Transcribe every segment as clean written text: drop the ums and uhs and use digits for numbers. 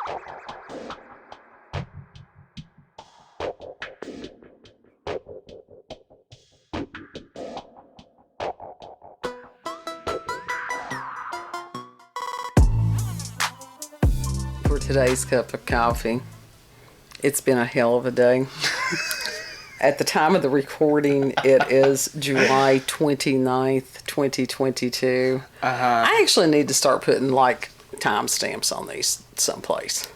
For today's cup of coffee, it's been a hell of a day. At the time of the recording, it is July 29th, 2022. I actually need to start putting like timestamps on these someplace,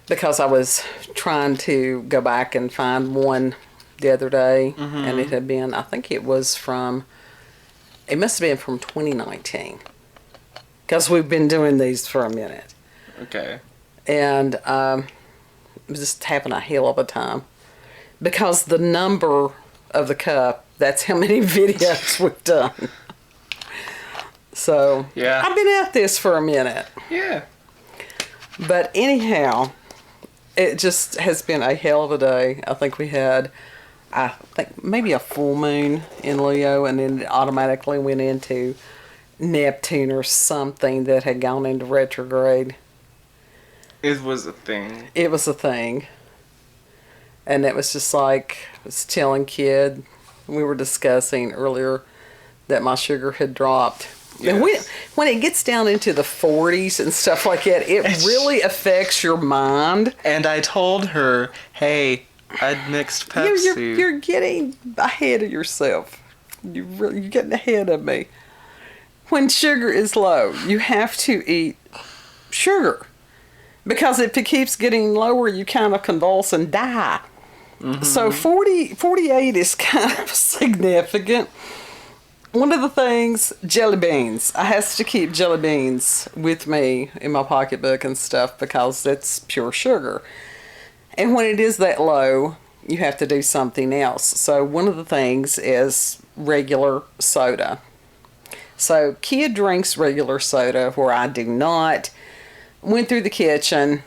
because I was trying to go back and find one the other day, and it had been, I think it must have been from 2019, because we've been doing these for a minute. Okay. And was just having a hell of a time, because the number of the cup, that's how many videos we've done. So yeah, I've been at this for a minute. Yeah. But anyhow, it just has been a hell of a day. I think we had, maybe a full moon in Leo, and then it automatically went into Neptune or something that had gone into retrograde. It was a thing. It was a thing. And it was just like, I was telling Kid, we were discussing earlier that my sugar had dropped. Yes. And when it gets down into the 40s and stuff like that, it really affects your mind. And I told her, hey, I'd mixed Pepsi. You're getting ahead of yourself. You're getting ahead of me. When sugar is low, you have to eat sugar. Because if it keeps getting lower, you kind of convulse and die. So 48 is kind of significant. One of the things, jelly beans. I have to keep jelly beans with me in my pocketbook and stuff, because that's pure sugar. And when it is that low, you have to do something else. So one of the things is regular soda. So Kid drinks regular soda, where I do not. Went through the kitchen,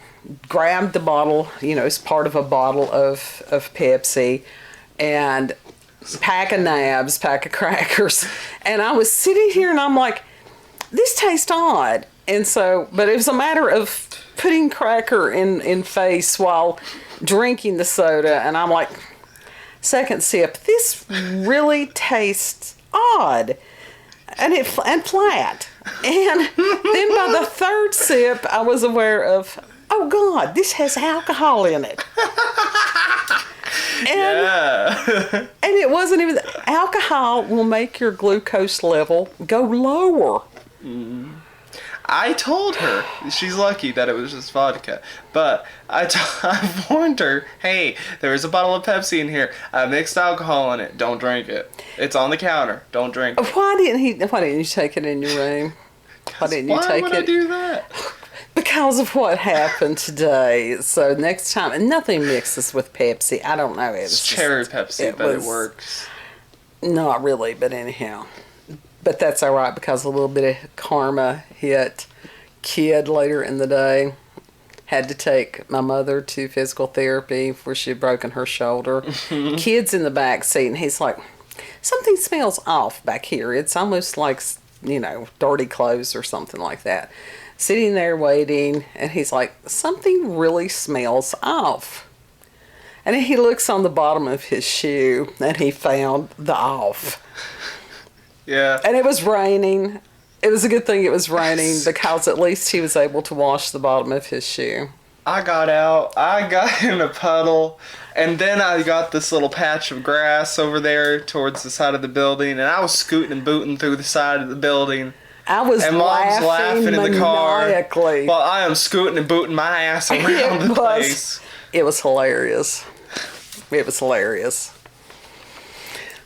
grabbed the bottle, it's part of a bottle of Pepsi, and pack of nabs, pack of crackers. And I was sitting here and I'm like, this tastes odd. And so, but it was a matter of putting cracker in face while drinking the soda. And I'm like, second sip, this really tastes odd. And flat. And then by the third sip, I was aware of, oh God, this has alcohol in it. And it wasn't even, alcohol will make your glucose level go lower. I told her, she's lucky that it was just vodka, but I warned her, hey, there is a bottle of Pepsi in here. I mixed alcohol in it. Don't drink it. It's on the counter. Don't drink it. Why didn't you take it in your room? Why didn't you take it? Why would I do that? Because of what happened today. So next time, and nothing mixes with Pepsi. I don't know. It's cherry Pepsi, but it works. Not really, but anyhow. But that's all right, because a little bit of karma hit Kid later in the day. Had to take my mother to physical therapy where she had broken her shoulder. Kid's in the back seat, and he's like, something smells off back here. It's almost like, dirty clothes or something like that. Sitting there waiting, and he's like, something really smells off. And he looks on the bottom of his shoe, and he found the off. Yeah. And it was raining. It was a good thing it was raining, because at least he was able to wash the bottom of his shoe. I got out. I got in a puddle. And then I got this little patch of grass over there towards the side of the building. And I was scooting and booting through the side of the building. I was and Mom's laughing in the car while I am scooting and booting my ass around the place. It was hilarious. It was hilarious.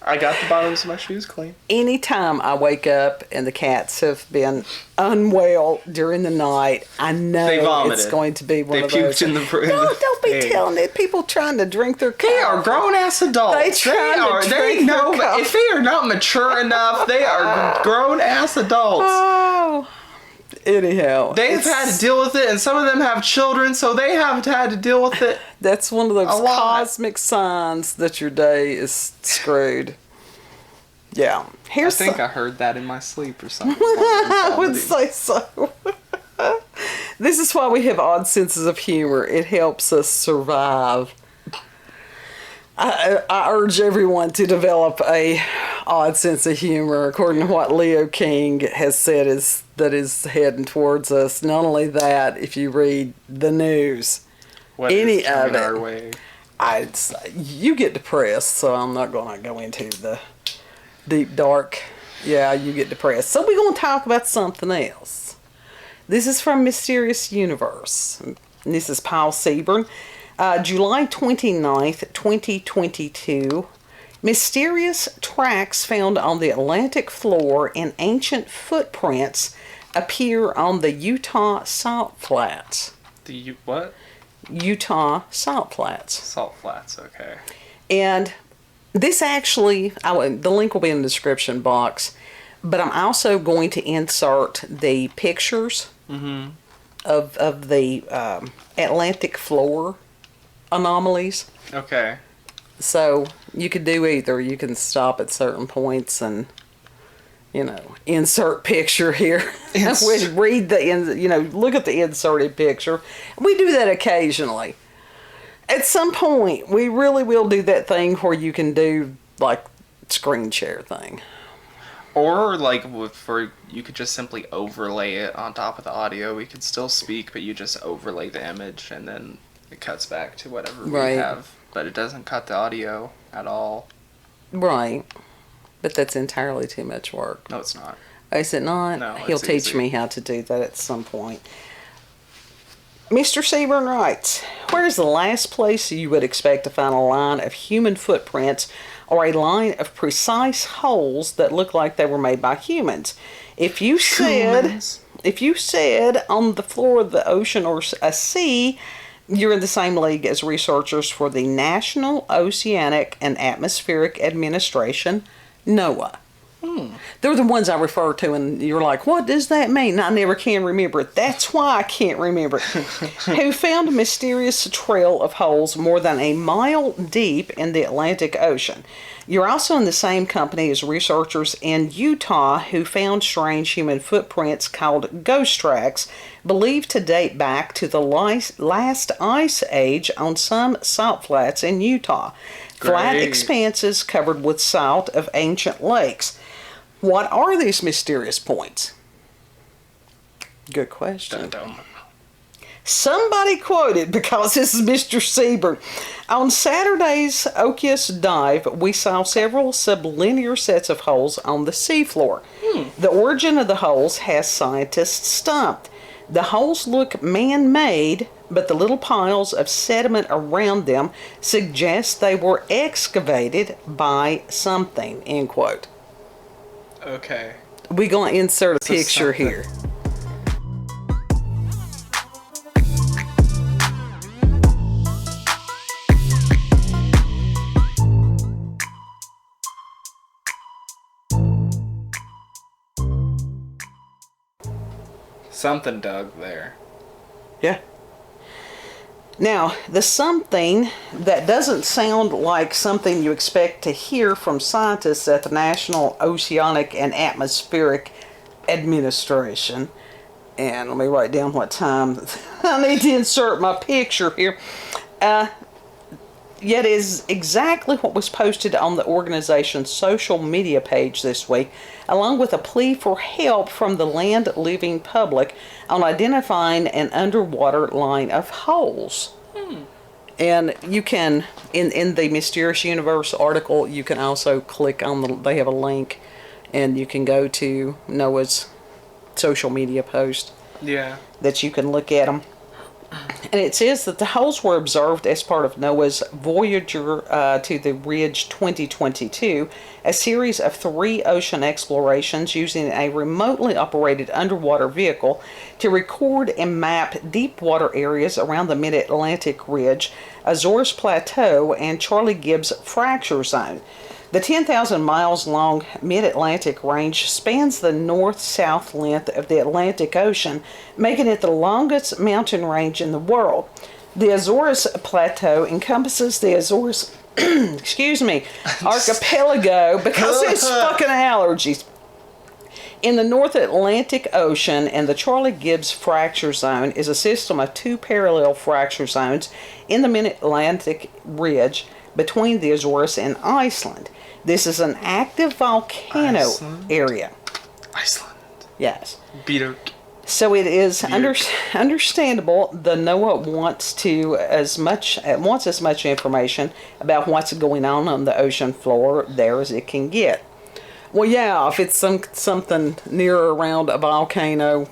I got the bottoms of my shoes clean. Anytime I wake up and the cats have been unwell during the night, I know it's going to be one of those. They puked in the No, don't be telling it. People trying to drink their coffee. They are grown-ass adults. They know, if they are not mature enough, they are grown-ass adults. Oh. Anyhow. They've had to deal with it, and some of them have children, so they have had to deal with it. That's one of those cosmic signs that your day is screwed. Yeah. I think I heard that in my sleep or something. I would say so. This is why we have odd senses of humor. It helps us survive. I urge everyone to develop a odd sense of humor, according to what Leo King has said that is heading towards us. Not only that, if you read the news, What any is coming of our it, way? you get depressed. So I'm not going to go into the deep dark. Yeah, you get depressed. So we're going to talk about something else. This is from Mysterious Universe. And this is Paul Seaburn. July 29th, 2022. Mysterious tracks found on the Atlantic floor and ancient footprints appear on the Utah Salt Flats. What? Utah Salt Flats. Salt Flats, okay. And this actually, the link will be in the description box, but I'm also going to insert the pictures of the Atlantic floor anomalies. Okay. So you could do either. You can stop at certain points and, insert picture here. We read look at the inserted picture. We do that occasionally. At some point, we really will do that thing where you can do like screen share thing. Or you could just simply overlay it on top of the audio. We could still speak, but you just overlay the image and then it cuts back to whatever we have. But it doesn't cut the audio at all. Right. But that's entirely too much work. No, it's not. Is it not? No, He'll it's teach easy. me how to do that at some point. Mr. Seaburn writes, where is the last place you would expect to find a line of human footprints or a line of precise holes that look like they were made by humans? If you said on the floor of the ocean or a sea, you're in the same league as researchers for the National Oceanic and Atmospheric Administration, NOAA. They're the ones I refer to, and you're like, what does that mean? I never can remember it. That's why I can't remember it. Who found a mysterious trail of holes more than a mile deep in the Atlantic Ocean. You're also in the same company as researchers in Utah who found strange human footprints called ghost tracks, believed to date back to the last ice age on some salt flats in Utah. Flat expanses covered with salt of ancient lakes. What are these mysterious points? Good question. Dun-dun. Somebody quoted, because this is Mr. Seaburn, on Saturday's Okius Dive, we saw several sublinear sets of holes on the seafloor. The origin of the holes has scientists stumped. The holes look man-made, but the little piles of sediment around them suggest they were excavated by something, end quote. Okay. We're going to insert a picture here. Something dug there. Yeah. Now, the something that doesn't sound like something you expect to hear from scientists at the National Oceanic and Atmospheric Administration. And let me write down what time I need to insert my picture here. Yet is exactly what was posted on the organization's social media page this week, along with a plea for help from the land-living public on identifying an underwater line of holes. And you can, in the Mysterious Universe article, you can also click on they have a link, and you can go to NOAA's social media post. Yeah. That you can look at them. And it says that the holes were observed as part of NOAA's Voyager to the Ridge 2022, a series of 3 ocean explorations using a remotely operated underwater vehicle to record and map deep water areas around the Mid-Atlantic Ridge, Azores Plateau, and Charlie Gibbs Fracture Zone. The 10,000 miles long Mid-Atlantic Range spans the north-south length of the Atlantic Ocean, making it the longest mountain range in the world. The Azores Plateau encompasses the Azores archipelago, because it's fucking allergies. In the North Atlantic Ocean and the Charlie Gibbs Fracture Zone is a system of 2 parallel fracture zones in the mid-Atlantic ridge between the Azores and Iceland. This is an active volcano area. Iceland. Yes. Beater. So it is understandable the NOAA wants as much information about what's going on the ocean floor there as it can get. Well, yeah, if it's something near or around a volcano,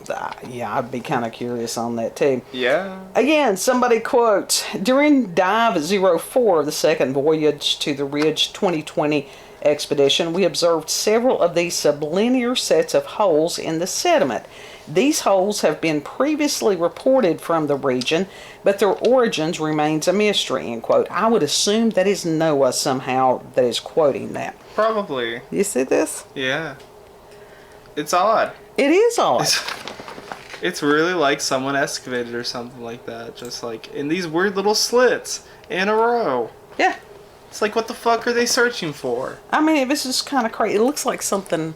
yeah, I'd be kind of curious on that too. Yeah. Again, somebody quotes, during Dive 04 of the second voyage to the Ridge 2020 expedition, we observed several of these sublinear sets of holes in the sediment. These holes have been previously reported from the region, but their origins remains a mystery, end quote. I would assume that is NOAA somehow that is quoting that. Probably. You see this? Yeah. It's odd. It is odd. It's really like someone excavated or something like that. Just like in these weird little slits in a row. Yeah. It's like, what the fuck are they searching for? I mean, this is kind of crazy. It looks like something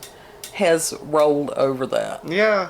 has rolled over that. Yeah.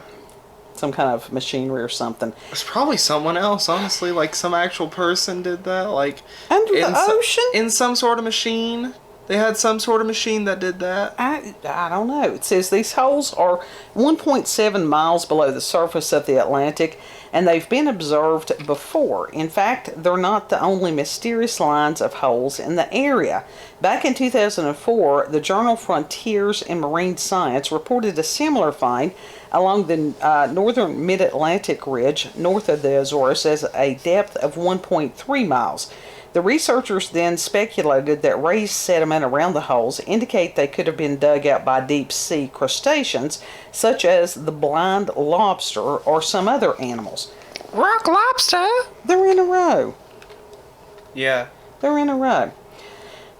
Some kind of machinery or something. It's probably someone else, honestly. Like some actual person did that. Like under the ocean? In some sort of machine. They had some sort of machine that did that. I don't know. It says these holes are 1.7 miles below the surface of the Atlantic, and they've been observed before. In fact, they're not the only mysterious lines of holes in the area. Back in 2004, the journal Frontiers in Marine Science reported a similar find along the northern mid-Atlantic ridge north of the Azores at a depth of 1.3 miles. The researchers then speculated that raised sediment around the holes indicate they could have been dug out by deep-sea crustaceans, such as the blind lobster or some other animals. Rock lobster! They're in a row. Yeah. They're in a row.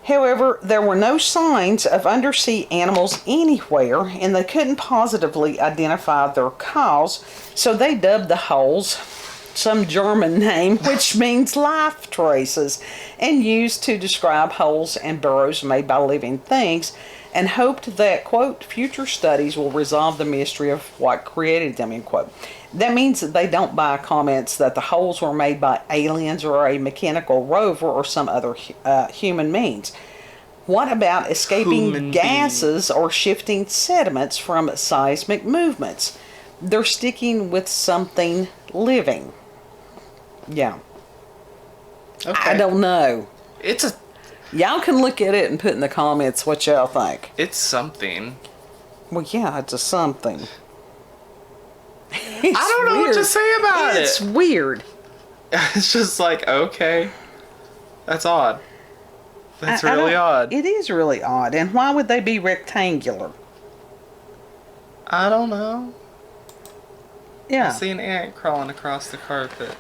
However, there were no signs of undersea animals anywhere, and they couldn't positively identify their cause, so they dubbed the holes some German name, which means life traces, and used to describe holes and burrows made by living things, and hoped that, quote, future studies will resolve the mystery of what created them, end quote. That means that they don't buy comments that the holes were made by aliens or a mechanical rover or some other human means. What about escaping gases or shifting sediments from seismic movements? They're sticking with something living. Yeah. Okay. I don't know. It's Y'all can look at it and put in the comments what y'all think. It's something. Well, yeah, it's a something. I don't know what to say about it. It's weird. It's just like, okay. That's odd. That's really odd. It is really odd. And why would they be rectangular? I don't know. Yeah. I see an ant crawling across the carpet.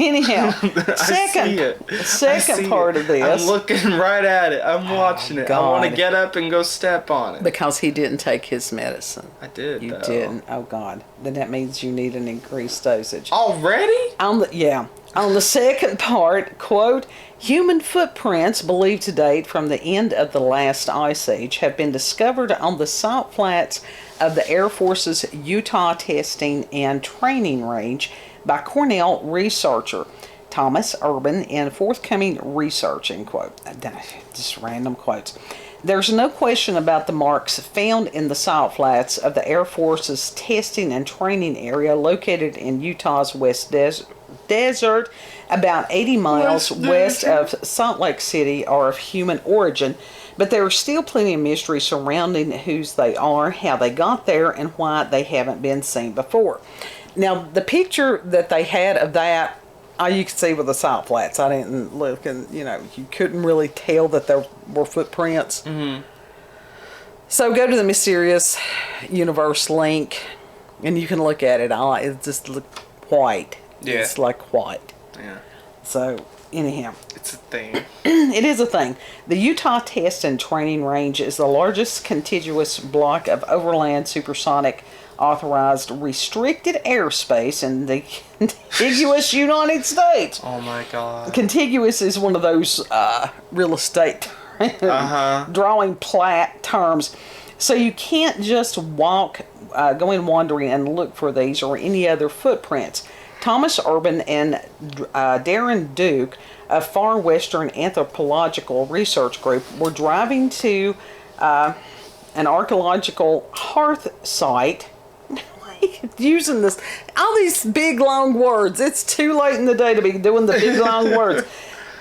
Anyhow, second part of this. I'm looking right at it. I'm watching it. God. I want to get up and go step on it. Because he didn't take his medicine. I did, You though. didn't. Oh, God. Then that means you need an increased dosage. Already? On the second part, quote, human footprints believed to date from the end of the last ice age have been discovered on the salt flats of the Air Force's Utah Testing and Training Range by Cornell researcher Thomas Urban in forthcoming research, end quote. Just random quotes. There's no question about the marks found in the salt flats of the Air Force's testing and training area located in Utah's West Desert, about 80 miles west of Salt Lake City, are of human origin, but there are still plenty of mystery surrounding whose they are, how they got there, and why they haven't been seen before. Now, the picture that they had of that, you could see with the salt flats. I didn't look, and you couldn't really tell that there were footprints. Mm-hmm. So go to the Mysterious Universe link, and you can look at it. It just looks white. Yeah. It's like white. Yeah. So, anyhow. It's a thing. It is a thing. The Utah Test and Training Range is the largest contiguous block of overland supersonic authorized restricted airspace in the contiguous United States. Oh my God. Contiguous is one of those real estate drawing plat terms. So you can't just walk, go in wandering and look for these or any other footprints. Thomas Urban and Darren Duke of Far Western Anthropological Research Group were driving to an archaeological hearth site. Using this, all these big long words. It's too late in the day to be doing the big long words.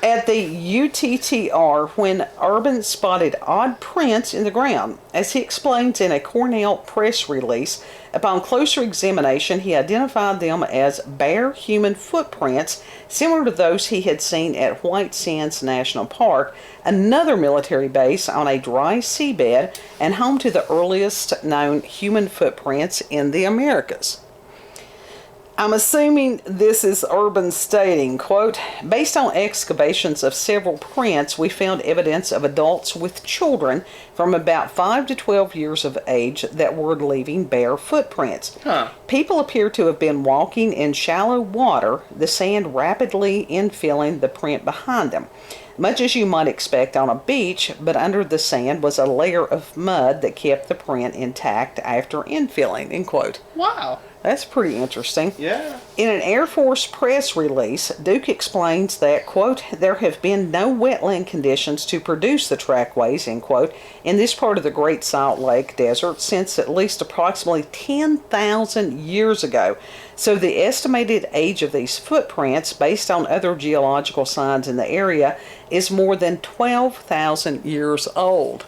At the UTTR, when Urban spotted odd prints in the ground. As he explains in a Cornell press release, upon closer examination, he identified them as bare human footprints similar to those he had seen at White Sands National Park, another military base on a dry seabed and home to the earliest known human footprints in the Americas. I'm assuming this is Urban stating, quote, based on excavations of several prints, we found evidence of adults with children from about 5 to 12 years of age that were leaving bare footprints. People appear to have been walking in shallow water, the sand rapidly infilling the print behind them. Much as you might expect on a beach, but under the sand was a layer of mud that kept the print intact after infilling, end quote. Wow. That's pretty interesting. Yeah. In an Air Force press release, Duke explains that, quote, there have been no wetland conditions to produce the trackways, end quote, in this part of the Great Salt Lake Desert since at least approximately 10,000 years ago. So the estimated age of these footprints, based on other geological signs in the area, is more than 12,000 years old.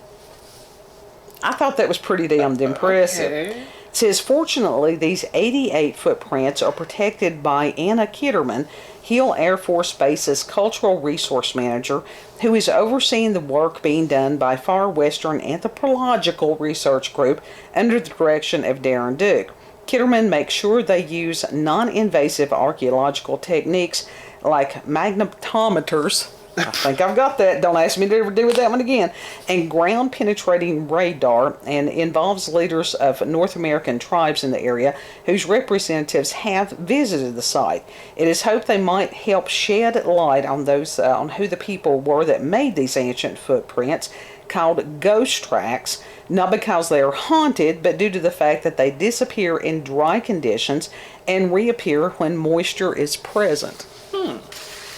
I thought that was pretty damned impressive. Okay. It says, fortunately, these 88 footprints are protected by Anna Kitterman, Hill Air Force Base's Cultural Resource Manager, who is overseeing the work being done by Far Western Anthropological Research Group under the direction of Darren Duke. Kitterman makes sure they use non-invasive archaeological techniques like magnetometers. I think I've got that. Don't ask me to ever do with that one again. And ground-penetrating radar, and involves leaders of North American tribes in the area whose representatives have visited the site. It is hoped they might help shed light on those on who the people were that made these ancient footprints, called ghost tracks, not because they are haunted, but due to the fact that they disappear in dry conditions and reappear when moisture is present.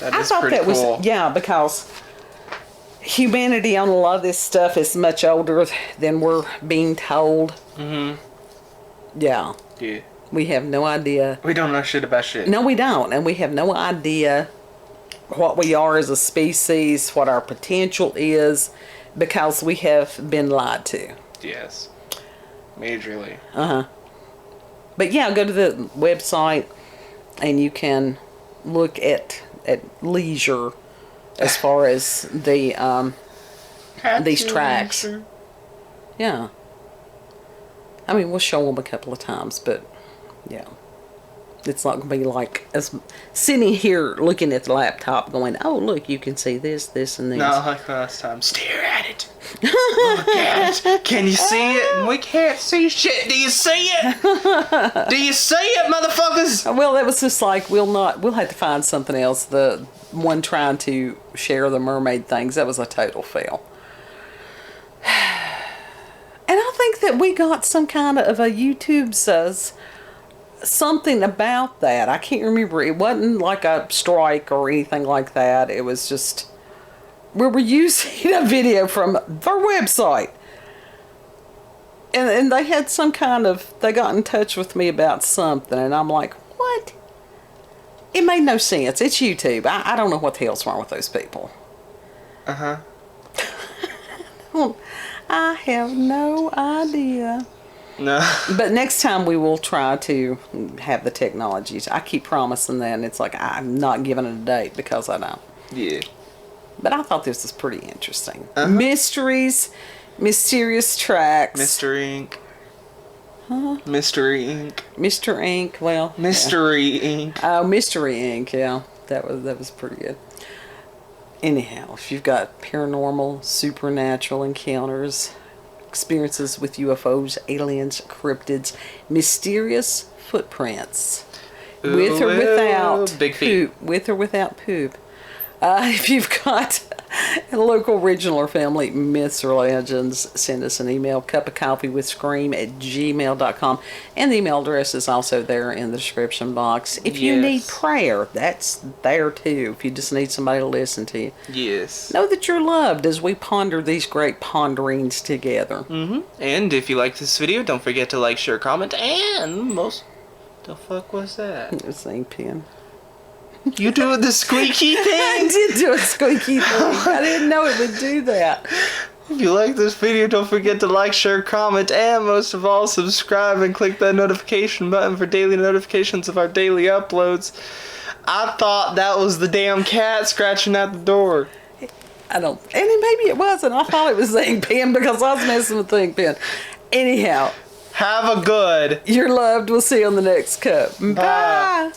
I thought that cool. Because humanity on a lot of this stuff is much older than we're being told. Mm-hmm. Yeah. Yeah. We have no idea. We don't know shit about shit. No, we don't. And we have no idea what we are as a species, what our potential is, because we have been lied to. Yes. Majorly. Uh-huh. But yeah, go to the website and you can look at leisure as far as the these tracks. Yeah. I mean, we'll show them a couple of times, but yeah. It's not going to be like us sitting here looking at the laptop going, oh, look, you can see this, this, and this. No, like last time. Stare at it. Look at it. Can you see it? We can't see shit. Do you see it? Do you see it, motherfuckers? Well, that was just like, we'll have to find something else. The one trying to share the mermaid things, that was a total fail. And I think that we got some kind of a YouTube says something about that. I can't remember. It wasn't like a strike or anything like that. It was just, we were using a video from their website. And they had some kind of, they got in touch with me about something. And I'm like, what? It made no sense. It's YouTube. I don't know what the hell's wrong with those people. Uh-huh. I have no idea. No. But next time we will try to have the technologies. I keep promising that, and it's like I'm not giving it a date because I don't. Yeah. But I thought this was pretty interesting. Uh-huh. Mysteries, mysterious tracks. Mystery Inc. Huh? Mystery Inc. Mr. Inc. Well. Mystery Inc. Oh, Mystery Inc. Yeah, that was pretty good. Anyhow, if you've got paranormal, supernatural encounters, experiences with UFOs, aliens, cryptids, mysterious footprints, with or without big feet. poop, with or without poop. If you've got And local, regional, or family myths or legends, send us an email, cupofcoffeewithscream@gmail.com. And the email address is also there in the description box. If you need prayer, that's there too. If you just need somebody to listen to you. Yes. Know that you're loved as we ponder these great ponderings together. And if you like this video, don't forget to like, share, comment, and the fuck was that? It was ink pen. You doing the squeaky thing? I did do a squeaky thing. I didn't know it would do that. If you like this video, don't forget to like, share, comment, and most of all, subscribe and click that notification button for daily notifications of our daily uploads. I thought that was the damn cat scratching at the door. And maybe it wasn't. I thought it was the ink pen because I was messing with the ink pen. Anyhow. Have a good. You're loved. We'll see you on the next cup. Bye.